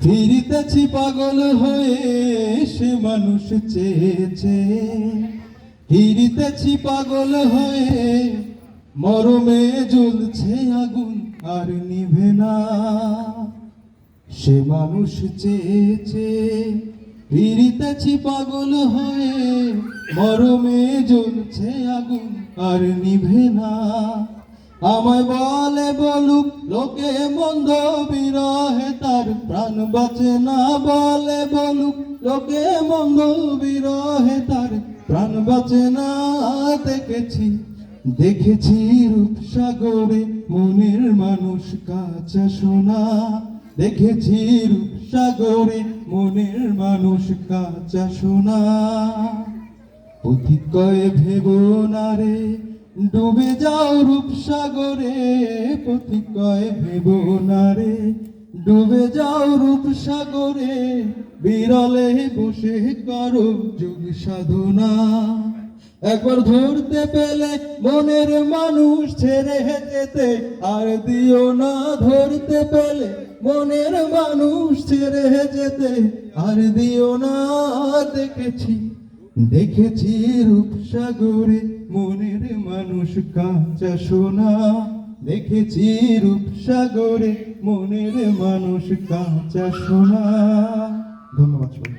ফিরিতেছি পাগল হয়ে সে মানুষ চেয়েছে, ফিরিতেছি পাগল হয়ে মরমে জ্বলছে আগুন আর নিভে না। সে মানুষ চেয়েছে, ফিরিতেছি পাগল হয়ে মরমে জ্বলছে আগুন আর নিভে না। আমায় বলে বলুক লোকে মন্দ, বিরহে তার প্রাণ বাঁচে না। বলে বলুক লোকে মন্দ, বিরহে তার প্রাণ বাঁচে না। দেখেছি দেখেছি রূপসাগরে মনের মানুষ কাঁচা সোনা। দেখেছি রূপসাগরে মনের মানুষ কাঁচা সোনা। পথিকয়ে ভেবো না রে ডুবে যাও রূপসাগরে, পথিকয়ে ভেবো না রে ডুবে যাও রূপসাগরে। বিরলে বসে করো যোগ সাধনা। একবার ধরতে পেলে মনের মানুষ ছেড়ে যেতে আর দিও না। ধরতে পেলে মনের মানুষ ছেড়ে যেতে আর দিও না। দেখেছি দেখেছি রূপসাগরে মনের মানুষ কাঁচা সোনা। দেখেছি রূপসাগরে মনের মানুষ কাঁচা সোনা। ধন্যবাদ। আসলে